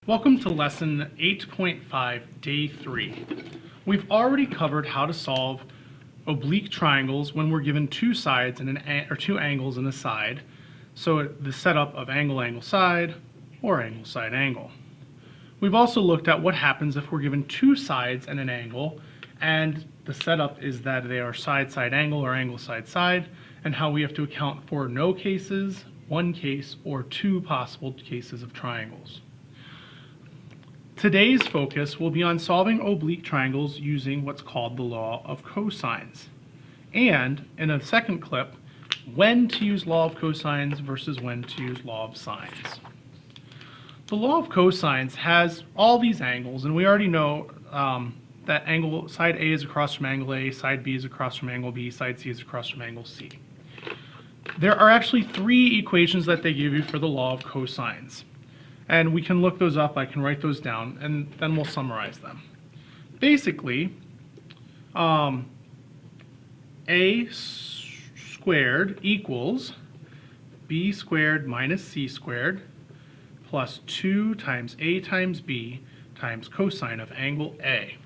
Welcome to lesson 8.5, day 3. We've already covered how to solve oblique triangles when we're given two sides and two angles and a side. So the setup of angle, angle, side, or angle, side, angle. We've also looked at what happens if we're given two sides and an angle, and the setup is that they are side, side, angle, or angle, side, side, and how we have to account for no cases, one case, or two possible cases of triangles. Today's focus will be on solving oblique triangles using what's called the law of cosines. And in a second clip, when to use law of cosines versus when to use law of sines. The law of cosines has all these angles, and we already know that angle side A is across from angle A, side B is across from angle B, side C is across from angle C. There are actually three equations that they give you for the law of cosines. And we can look those up, I can write those down, and then we'll summarize them. Basically, A squared equals B squared minus C squared plus 2 times A times B times cosine of angle A.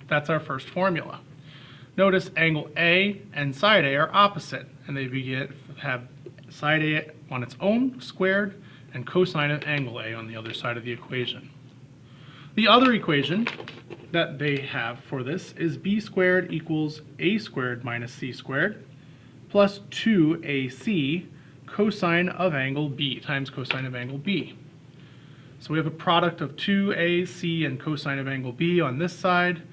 That's our first formula. Notice angle A and side A are opposite, and they have side A on its own squared and cosine of angle A on the other side of the equation. The other equation that they have for this is B squared equals A squared minus C squared plus 2AC cosine of angle B times cosine of angle B. So we have a product of 2AC and cosine of angle B on this side,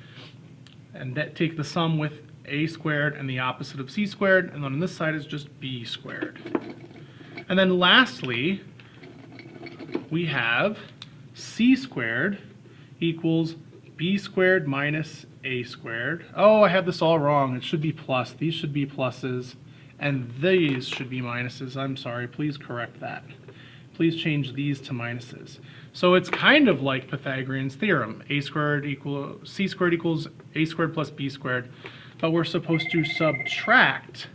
and that take the sum with A squared and the opposite of C squared, and then on this side is just B squared. And then lastly, we have C squared equals B squared minus A squared. Oh, I have this all wrong. It should be plus. These should be pluses, and these should be minuses. I'm sorry. Please correct that. Please change these to minuses. So it's kind of like Pythagorean's theorem. C squared equals A squared plus B squared, but we're supposed to subtract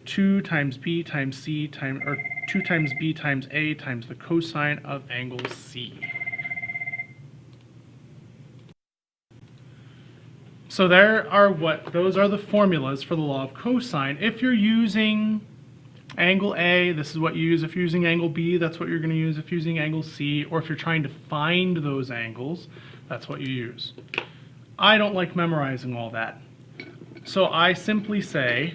2 times B times C times, or 2 times B times A times the cosine of angle C. So those are the formulas for the law of cosine. If you're using angle A, this is what you use. If you're using angle B, that's what you're going to use. If you're using angle C, or if you're trying to find those angles, that's what you use. I don't like memorizing all that. So I simply say,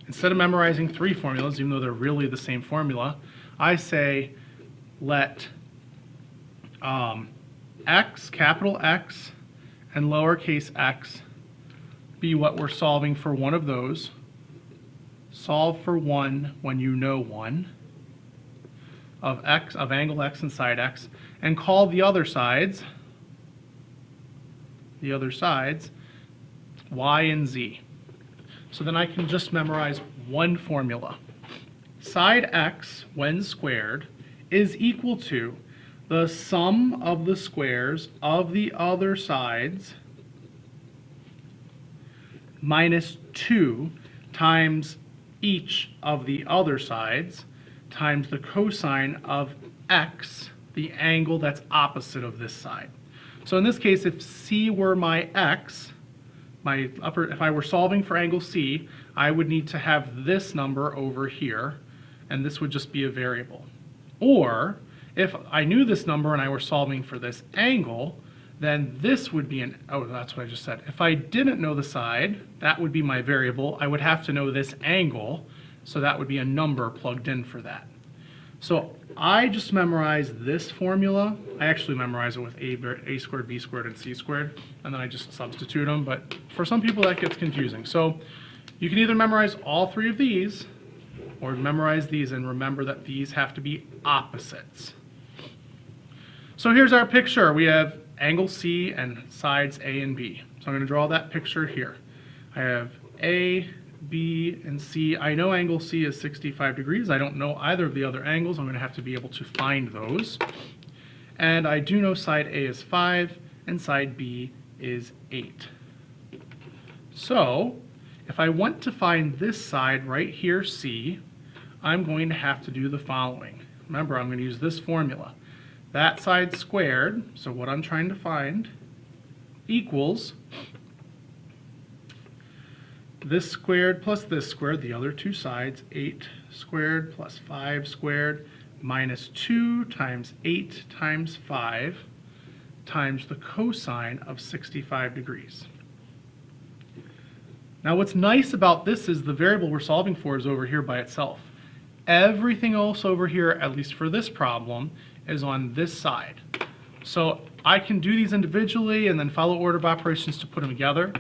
instead of memorizing three formulas, even though they're really the same formula, I say let x, capital X, and lowercase x be what we're solving for one of those. Solve for one when you know one of x, of angle x and side x, and call the other sides y and z. So then I can just memorize one formula. Side x, when squared, is equal to the sum of the squares of the other sides minus 2 times each of the other sides times the cosine of x, the angle that's opposite of this side. So in this case, if C were my x, if I were solving for angle C, I would need to have this number over here, and this would just be a variable. Or if I knew this number and I were solving for this angle, then this would be that's what I just said. If I didn't know the side, that would be my variable. I would have to know this angle, so that would be a number plugged in for that. So I just memorized this formula. I actually memorize it with A squared, B squared, and C squared, and then I just substitute them, but for some people that gets confusing. So you can either memorize all three of these, or memorize these and remember that these have to be opposites. So here's our picture. We have angle C and sides A and B. So I'm going to draw that picture here. I have A, B, and C. I know angle C is 65 degrees. I don't know either of the other angles. I'm going to have to be able to find those. And I do know side A is 5 and side B is 8. So if I want to find this side right here, C, I'm going to have to do the following. Remember, I'm going to use this formula. that side squared, so what I'm trying to find, equals this squared plus this squared, the other two sides, 8 squared plus 5 squared minus 2 times 8 times 5 times the cosine of 65 degrees. Now what's nice about this is the variable we're solving for is over here by itself. Everything else over here, at least for this problem, is on this side. So I can do these individually and then follow order of operations to put them together.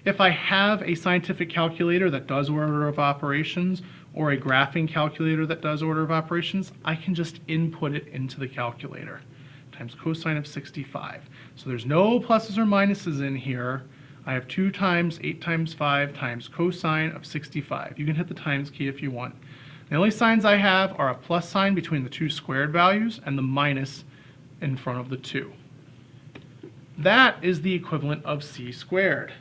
If I have a scientific calculator that does order of operations or a graphing calculator that does order of operations, I can just input it into the calculator times cosine of 65. So there's no pluses or minuses in here. I have 2 times 8 times 5 times cosine of 65. You can hit the times key if you want. The only signs I have are a plus sign between the two squared values and the minus in front of the 2. That is the equivalent of c squared.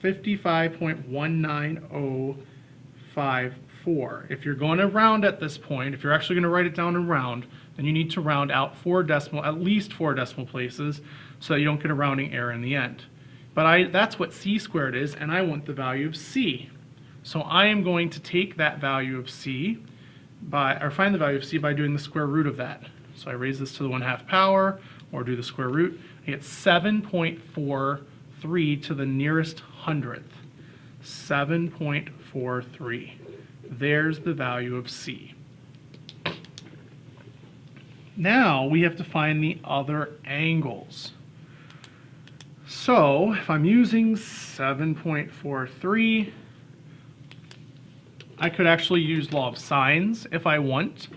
55.19054. If you're going to round at this point, if you're actually going to write it down and round, then you need to round out at least 4 decimal places so that you don't get a rounding error in the end. But that's what c squared is, and I want the value of c. So I am going to take that value of c find the value of c by doing the square root of that. So I raise this to the 1/2 power, or do the square root. I get 7.43 to the nearest hundredth. 7.43. There's the value of c. Now we have to find the other angles. So if I'm using 7.43, I could actually use law of sines if I want.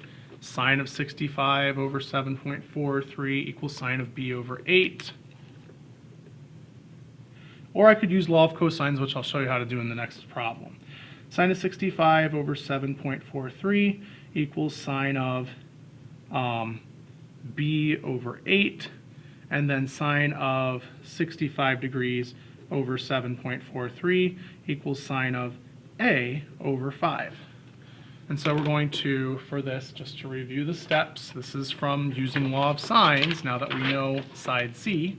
Sine of 65 over 7.43 equals sine of b over 8. Or I could use law of cosines, which I'll show you how to do in the next problem. Sine of 65 over 7.43 equals sine of b over 8, and then sine of 65 degrees over 7.43 equals sine of a over 5. And so we're going to, for this, just to review the steps, this is from using law of sines, now that we know side C.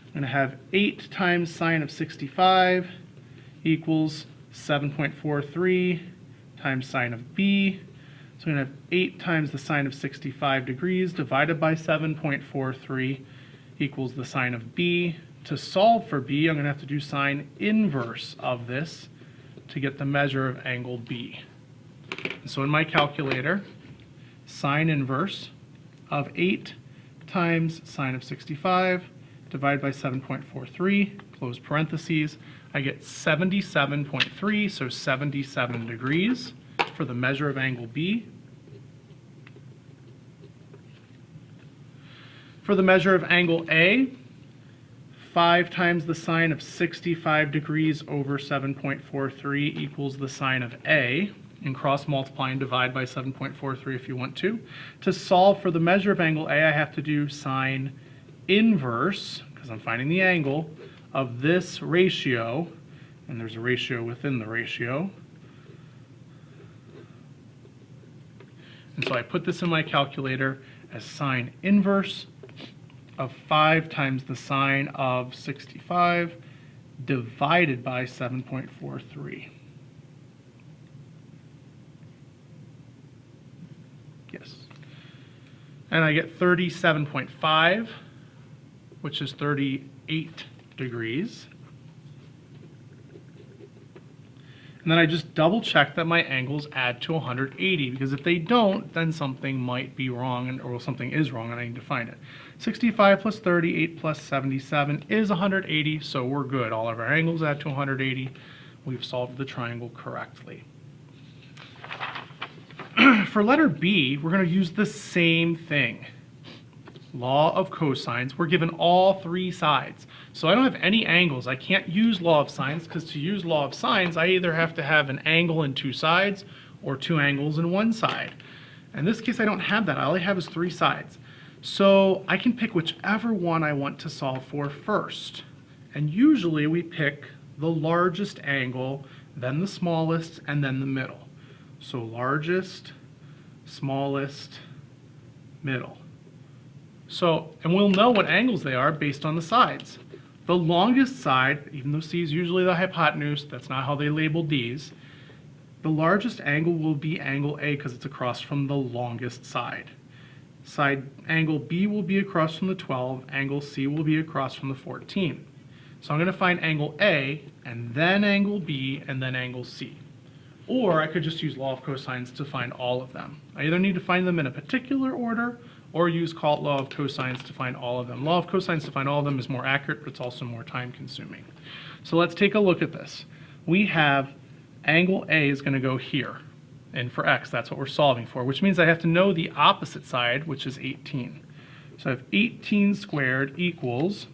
I'm going to have 8 times sine of 65 equals 7.43 times sine of b. So I'm going to have 8 times the sine of 65 degrees divided by 7.43 equals the sine of b. To solve for b, I'm going to have to do sine inverse of this to get the measure of angle b. And so in my calculator, sine inverse of 8 times sine of 65 divided by 7.43, close parentheses, I get 77.3, so 77 degrees for the measure of angle b. For the measure of angle A, 5 times the sine of 65 degrees over 7.43 equals the sine of A. And cross multiply and divide by 7.43 if you want to. To solve for the measure of angle A, I have to do sine inverse, because I'm finding the angle, of this ratio, and there's a ratio within the ratio. And so I put this in my calculator as sine inverse of 5 times the sine of 65 divided by 7.43. Yes. And I get 37.5, which is 38 degrees. And then I just double check that my angles add to 180, because if they don't, then something might be wrong, or something is wrong and I need to find it. 65 plus 38 plus 77 is 180, so we're good. All of our angles add to 180. We've solved the triangle correctly. For letter B, we're going to use the same thing. Law of cosines. We're given all 3 sides. So I don't have any angles. I can't use law of sines, because to use law of sines, I either have to have an angle in 2 sides or 2 angles in 1 side. In this case, I don't have that. All I have is 3 sides. So I can pick whichever one I want to solve for first. And usually we pick the largest angle, then the smallest, and then the middle. So largest, smallest, middle. So, and we'll know what angles they are based on the sides. The longest side, even though C is usually the hypotenuse, that's not how they labeled these, the largest angle will be angle A because it's across from the longest side. Side angle B will be across from the 12, angle C will be across from the 14. So I'm going to find angle A, and then angle B, and then angle C. Or I could just use law of cosines to find all of them. I either need to find them in a particular order, or use law of cosines to find all of them. Law of cosines to find all of them is more accurate, but it's also more time consuming. So let's take a look at this. We have angle A is going to go here. And for x, that's what we're solving for, which means I have to know the opposite side, which is 18. So I have 18 squared equals,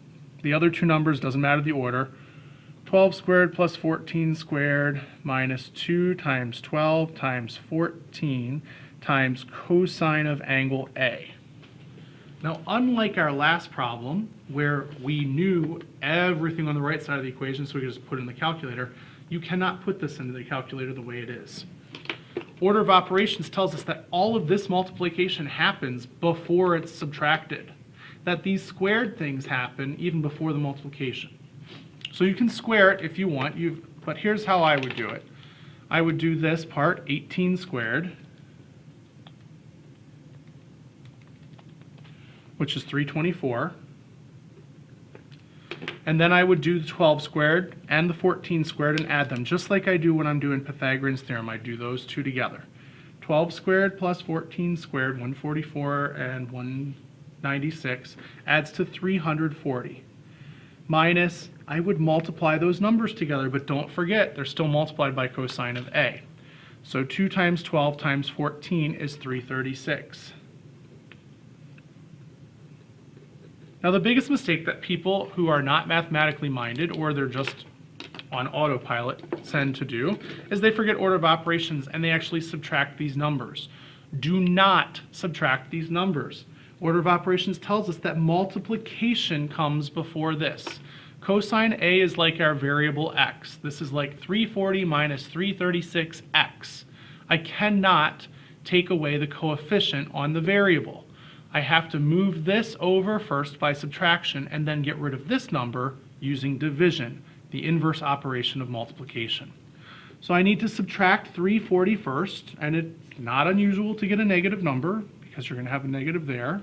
the other two numbers, doesn't matter the order, 12 squared plus 14 squared minus 2 times 12 times 14 times cosine of angle A. Now, unlike our last problem, where we knew everything on the right side of the equation, so we could just put it in the calculator, you cannot put this into the calculator the way it is. Order of operations tells us that all of this multiplication happens before it's subtracted, that these squared things happen even before the multiplication. So you can square it if you want, but here's how I would do it. I would do this part, 18 squared, which is 324. And then I would do the 12 squared and the 14 squared and add them, just like I do when I'm doing Pythagorean's theorem. I do those two together. 12 squared plus 14 squared, 144 and 196, adds to 340. Minus, I would multiply those numbers together, but don't forget, they're still multiplied by cosine of A. So 2 times 12 times 14 is 336. Now, the biggest mistake that people who are not mathematically minded, or they're just on autopilot, tend to do is they forget order of operations and they actually subtract these numbers. Do not subtract these numbers. Order of operations tells us that multiplication comes before this. Cosine A is like our variable x. This is like 340 minus 336x. I cannot take away the coefficient on the variable. I have to move this over first by subtraction and then get rid of this number using division, the inverse operation of multiplication. So I need to subtract 340 first, and it's not unusual to get a negative number because you're going to have a negative there,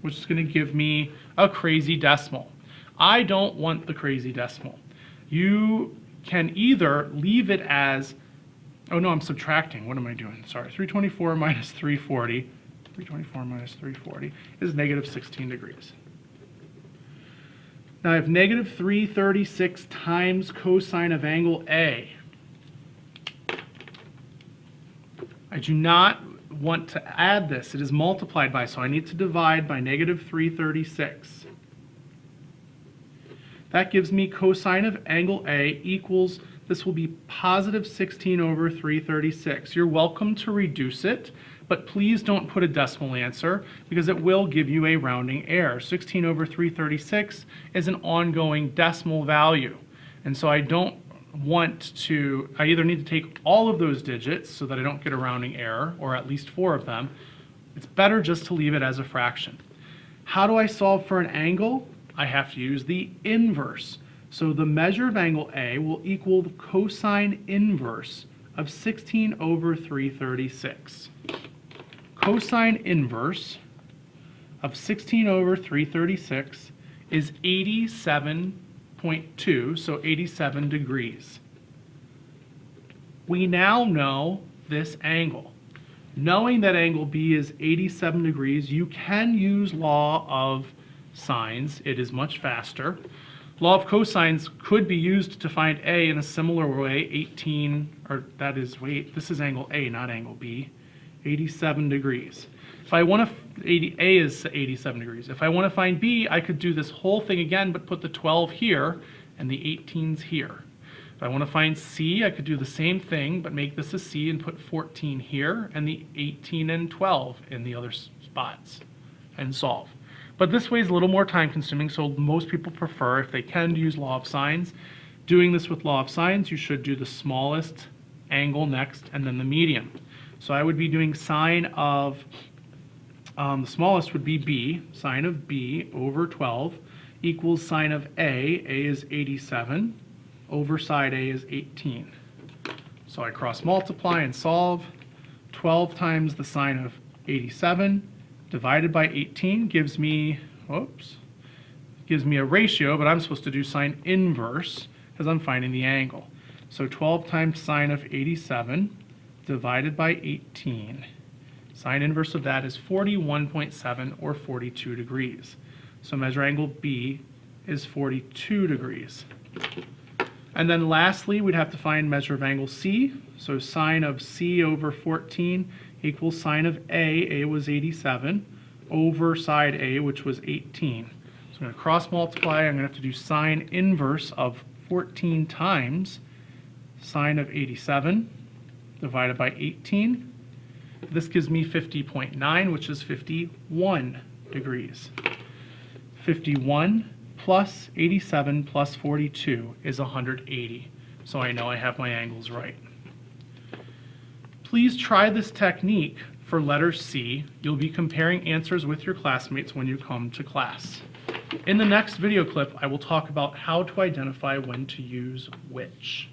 which is going to give me a crazy decimal. I don't want the crazy decimal. You can either leave it as, oh no, I'm subtracting. What am I doing? Sorry, 324 minus 340. 324 minus 340 is negative 16 degrees. Now I have negative 336 times cosine of angle A. I do not want to add this. It is multiplied by, so I need to divide by negative 336. That gives me cosine of angle A equals, this will be positive 16 over 336. You're welcome to reduce it, but please don't put a decimal answer because it will give you a rounding error. 16 over 336 is an ongoing decimal value. And so I don't want to, I either need to take all of those digits so that I don't get a rounding error, or at least 4 of them. It's better just to leave it as a fraction. How do I solve for an angle? I have to use the inverse. So the measure of angle A will equal the cosine inverse of 16 over 336. Cosine inverse of 16 over 336 is 87.2, so 87 degrees. We now know this angle. Knowing that angle B is 87 degrees, you can use law of sines. It is much faster. Law of cosines could be used to find A in a similar way, 18, or that is, wait, this is angle A, not angle B, 87 degrees. If I want to, A is 87 degrees. If I want to find B, I could do this whole thing again, but put the 12 here and the 18s here. If I want to find C, I could do the same thing, but make this a C and put 14 here and the 18 and 12 in the other spots and solve. But this way is a little more time consuming, so most people prefer, if they can, to use law of sines. Doing this with law of sines, you should do the smallest angle next and then the median. So I would be doing sine of, the smallest would be b, sine of b over 12 equals sine of a is 87, over side a is 18. So I cross multiply and solve. 12 times the sine of 87 divided by 18 gives me, gives me a ratio, but I'm supposed to do sine inverse because I'm finding the angle. So 12 times sine of 87 divided by 18. Sine inverse of that is 41.7 or 42 degrees. So measure angle B is 42 degrees. And then lastly, we'd have to find measure of angle C. So sine of C over 14 equals sine of A was 87, over side A, which was 18. So I'm going to cross multiply. I'm going to have to do sine inverse of 14 times sine of 87 divided by 18. This gives me 50.9, which is 51 degrees. 51 plus 87 plus 42 is 180. So I know I have my angles right. Please try this technique for letter C. You'll be comparing answers with your classmates when you come to class. In the next video clip, I will talk about how to identify when to use which.